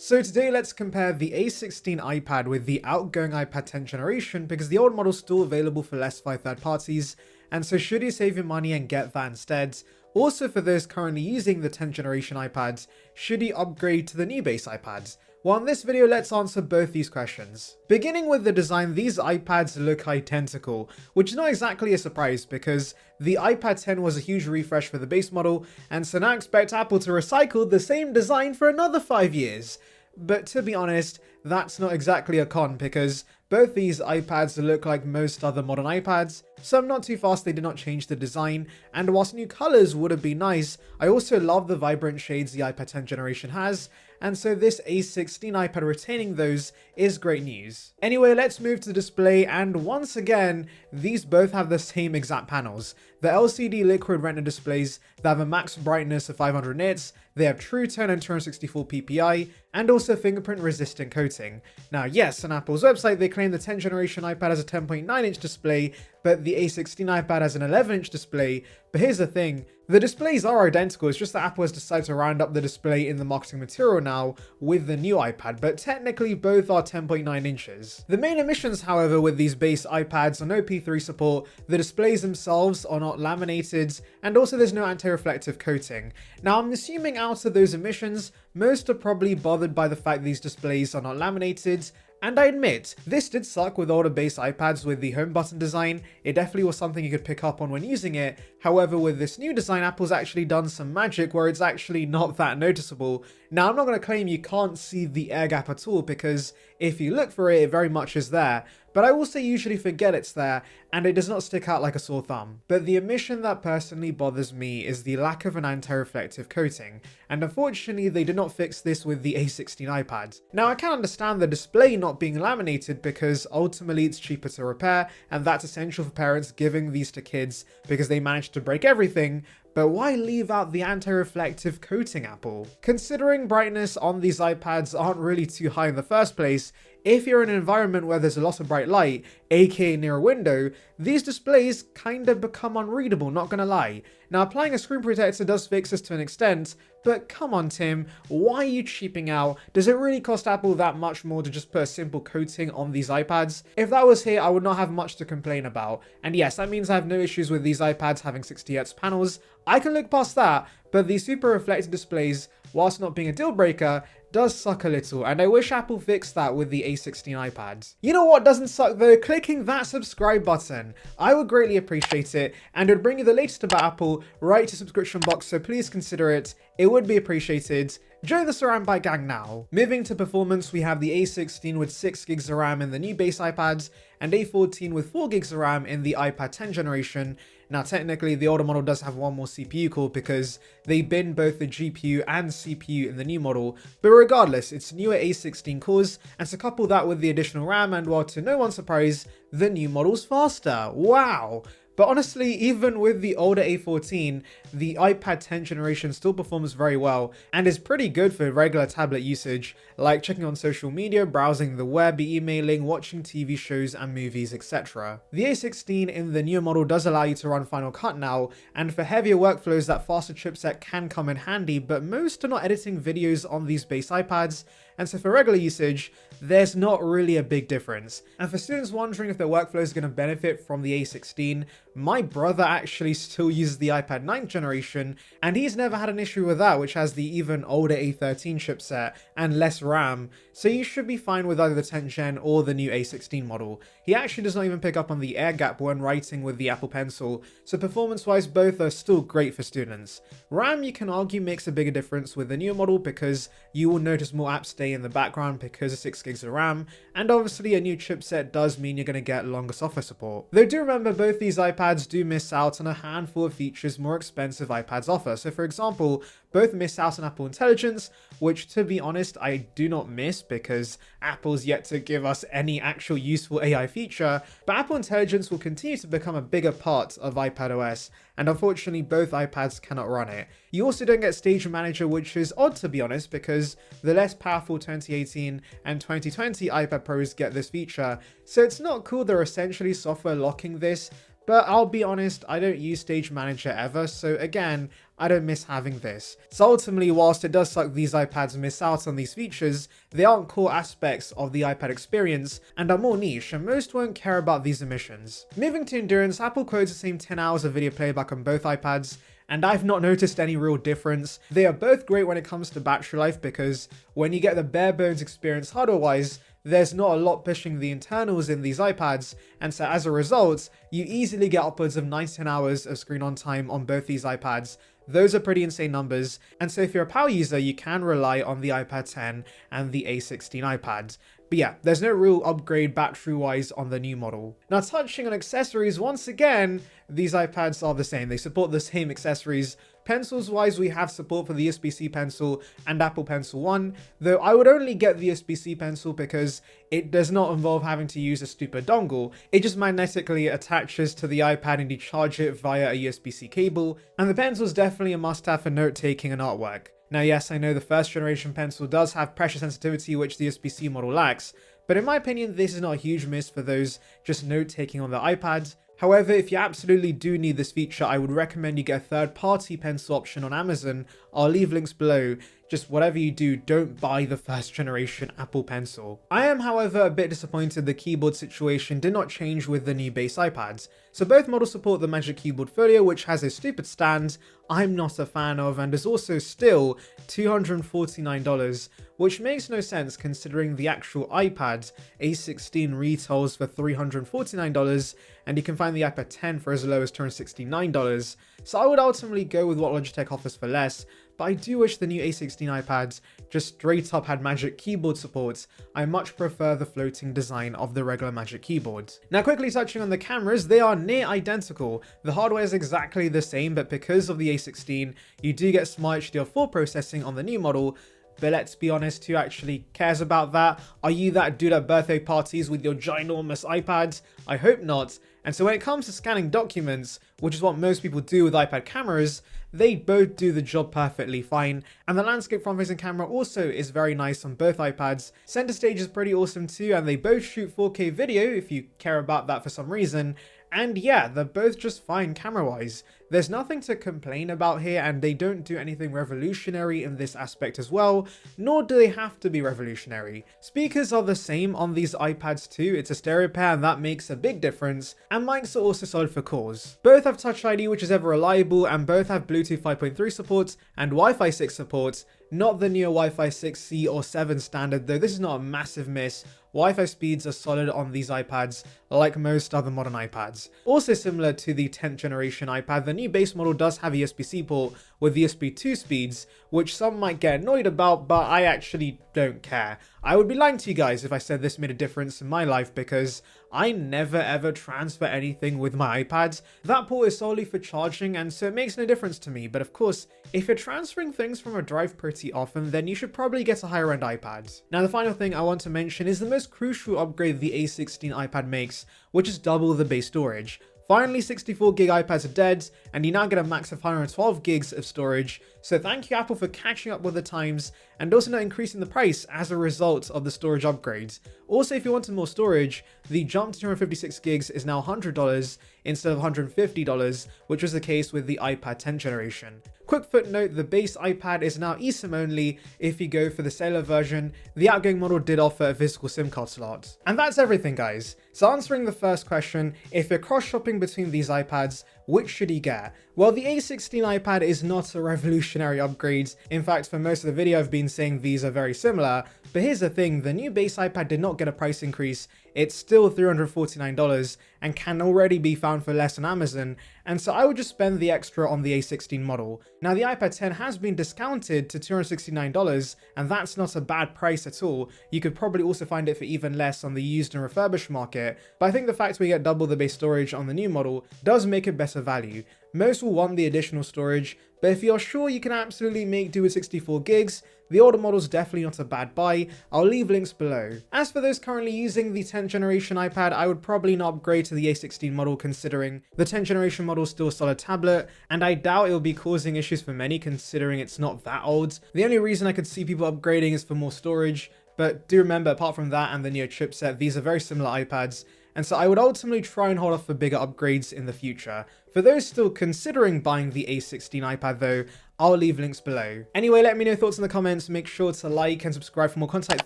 So today let's compare the A16 iPad with the outgoing iPad 10th generation because the old model is still available for less by third parties, and so should you save your money and get that instead? Also for those currently using the 10th generation iPads, should you upgrade to the new base iPads? Well, in this video, let's answer both these questions. Beginning with the design, these iPads look identical, which is not exactly a surprise because the iPad 10 was a huge refresh for the base model, and so now expect Apple to recycle the same design for another 5 years. But to be honest, that's not exactly a con because both these iPads look like most other modern iPads, so I'm not too fast they did not change the design, and whilst new colours would have been nice, I also love the vibrant shades the iPad 10th generation has, and so this A16 iPad retaining those is great news. Anyway, let's move to the display, and once again, these both have the same exact panels. The LCD liquid retina displays that have a max brightness of 500 nits, they have True Tone and 264 ppi, and also fingerprint resistant coating. Now yes, on Apple's website they claim the 10th generation iPad has a 10.9-inch display, but the A16 iPad has an 11-inch display. But here's the thing, the displays are identical, it's just that Apple has decided to round up the display in the marketing material now with the new iPad, but technically both are 10.9 inches. The main omissions, however, with these base iPads are no P3 support, the displays themselves are not laminated, and also there's no anti-reflective coating. Now I'm assuming out of those omissions, most are probably bothered by the fact these displays are not laminated, and I admit, this did suck with older base iPads with the home button design. It definitely was something you could pick up on when using it. However, with this new design, Apple's actually done some magic where it's actually not that noticeable. Now, I'm not going to claim you can't see the air gap at all because if you look for it, it very much is there. But I also usually forget it's there, and it does not stick out like a sore thumb. But the omission that personally bothers me is the lack of an anti-reflective coating, and unfortunately they did not fix this with the A16 iPad. Now I can understand the display not being laminated because ultimately it's cheaper to repair, and that's essential for parents giving these to kids because they managed to break everything, but why leave out the anti-reflective coating, Apple? Considering brightness on these iPads aren't really too high in the first place, if you're in an environment where there's a lot of bright light, aka near a window, these displays kind of become unreadable, not gonna lie. Now applying a screen protector does fix this to an extent, but come on Tim, why are you cheaping out? Does it really cost Apple that much more to just put a simple coating on these iPads? If that was here, I would not have much to complain about. And yes, that means I have no issues with these iPads having 60Hz panels. I can look past that, but the super reflective displays, whilst not being a deal breaker, does suck a little, and I wish Apple fixed that with the A16 iPads. You know what doesn't suck though? Clicking that subscribe button. I would greatly appreciate it, and it would bring you the latest about Apple right to subscription box, so please consider it. It would be appreciated. Join the saranbyte gang now. Moving to performance, we have the A16 with 6 gigs of RAM in the new base iPads, and A14 with 4 gigs of RAM in the iPad 10th generation. Now technically the older model does have one more CPU core because they bin both the GPU and CPU in the new model, but regardless, it's newer A16 cores, and to couple that with the additional RAM, and while to no one's surprise, the new model's faster. Wow! But honestly, even with the older A14, the iPad 10th generation still performs very well and is pretty good for regular tablet usage, like checking on social media, browsing the web, emailing, watching TV shows and movies, etc. The A16 in the newer model does allow you to run Final Cut now, and for heavier workflows that faster chipset can come in handy, but most are not editing videos on these base iPads, and so for regular usage, there's not really a big difference. And for students wondering if their workflow is going to benefit from the A16, my brother actually still uses the iPad 9th generation, and he's never had an issue with that, which has the even older A13 chipset and less RAM, so you should be fine with either the 10th gen or the new A16 model. He actually does not even pick up on the air gap when writing with the Apple Pencil, so performance-wise both are still great for students. RAM, you can argue, makes a bigger difference with the newer model because you will notice more apps stay in the background because of 6 gigs of RAM, and obviously a new chipset does mean you're going to get longer software support. Though do remember both these iPads do miss out on a handful of features more expensive iPads offer. So for example, both miss out on Apple Intelligence, which to be honest I do not miss because Apple's yet to give us any actual useful AI feature, but Apple Intelligence will continue to become a bigger part of iPadOS, and unfortunately both iPads cannot run it. You also don't get Stage Manager, which is odd to be honest because the less powerful 2018 and 2020 iPad Pros get this feature, so it's not cool they're essentially software locking this, but I'll be honest, I don't use Stage Manager ever, so again, I don't miss having this. So ultimately, whilst it does suck these iPads miss out on these features, they aren't core aspects of the iPad experience and are more niche, and most won't care about these omissions. Moving to endurance, Apple quotes the same 10 hours of video playback on both iPads, and I've not noticed any real difference. They are both great when it comes to battery life, because when you get the bare bones experience hardware-wise, there's not a lot pushing the internals in these iPads, and so as a result, you easily get upwards of 19 hours of screen on time on both these iPads. Those are pretty insane numbers, and so if you're a power user, you can rely on the iPad 10 and the A16 iPad. But yeah, there's no real upgrade battery-wise on the new model. Now, touching on accessories, once again, these iPads are the same. They support the same accessories. Pencils-wise, we have support for the USB-C pencil and Apple Pencil 1, though I would only get the USB-C pencil because it does not involve having to use a stupid dongle. It just magnetically attaches to the iPad and you charge it via a USB-C cable, and the pencil is definitely a must-have for note-taking and artwork. Now yes, I know the first generation pencil does have pressure sensitivity which the USB-C model lacks, but in my opinion this is not a huge miss for those just note-taking on the iPad. However, if you absolutely do need this feature, I would recommend you get a third-party pencil option on Amazon. I'll leave links below. Just whatever you do, don't buy the first generation Apple Pencil. I am, however, a bit disappointed the keyboard situation did not change with the new base iPads. So both models support the Magic Keyboard Folio, which has a stupid stand I'm not a fan of and is also still $249, which makes no sense considering the actual iPad A16 retails for $349 and you can find the iPad 10 for as low as $269. So I would ultimately go with what Logitech offers for less, but I do wish the new A16 iPads just straight up had Magic Keyboard support. I much prefer the floating design of the regular Magic Keyboard. Now quickly touching on the cameras, they are near identical. The hardware is exactly the same, but because of the A16, you do get Smart HDR4 processing on the new model. But let's be honest, who actually cares about that? Are you that dude at birthday parties with your ginormous iPad? I hope not. And so when it comes to scanning documents, which is what most people do with iPad cameras, they both do the job perfectly fine, and the landscape front-facing camera also is very nice on both iPads. Center stage is pretty awesome too, and they both shoot 4K video if you care about that for some reason. And yeah, they're both just fine camera-wise. There's nothing to complain about here, and they don't do anything revolutionary in this aspect as well, nor do they have to be revolutionary. Speakers are the same on these iPads too, it's a stereo pair and that makes a big difference, and mics are also solid for calls. Both have Touch ID, which is ever reliable, and both have Bluetooth 5.3 support and Wi-Fi 6 support. Not the newer Wi-Fi 6C or 7 standard, though this is not a massive miss. Wi-Fi speeds are solid on these iPads, like most other modern iPads. Also similar to the 10th generation iPad, the new base model does have a USB-C port with USB 2 speeds, which some might get annoyed about, but I actually don't care. I would be lying to you guys if I said this made a difference in my life, because I never ever transfer anything with my iPad. That port is solely for charging, and so it makes no difference to me. But of course, if you're transferring things from a drive pretty often, then you should probably get a higher end iPad. Now the final thing I want to mention is the most crucial upgrade the A16 iPad makes, which is double the base storage. Finally, 64 gig iPads are dead, and you now get a max of 112 gigs of storage, so thank you Apple for catching up with the times, and also not increasing the price as a result of the storage upgrades. Also, if you wanted more storage, the jump to 256 gigs is now $100 instead of $150, which was the case with the iPad 10th generation. Quick footnote, the base iPad is now eSIM only if you go for the cellular version. The outgoing model did offer a physical SIM card slot. And that's everything, guys. So answering the first question, if you're cross-shopping between these iPads, which should you get? Well, the A16 iPad is not a revolutionary upgrade. In fact, for most of the video I've been saying these are very similar. But here's the thing, the new base iPad did not get a price increase. It's still $349 and can already be found for less on Amazon, and so I would just spend the extra on the A16 model. Now the iPad 10 has been discounted to $269, and that's not a bad price at all. You could probably also find it for even less on the used and refurbished market, but I think the fact we get double the base storage on the new model does make it better value. Most will want the additional storage, but if you're sure you can absolutely make do with 64 gigs, the older model's definitely not a bad buy. I'll leave links below. As for those currently using the 10th generation iPad, I would probably not upgrade to the A16 model considering the 10th generation model is still a solid tablet, and I doubt it will be causing issues for many considering it's not that old. The only reason I could see people upgrading is for more storage, but do remember, apart from that and the Neo chipset, these are very similar iPads, and so I would ultimately try and hold off for bigger upgrades in the future. For those still considering buying the A16 iPad though, I'll leave links below. Anyway, let me know your thoughts in the comments, make sure to like and subscribe for more content like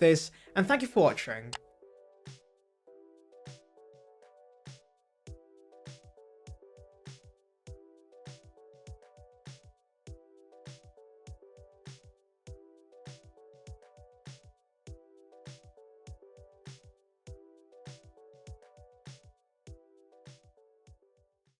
this, and thank you for watching.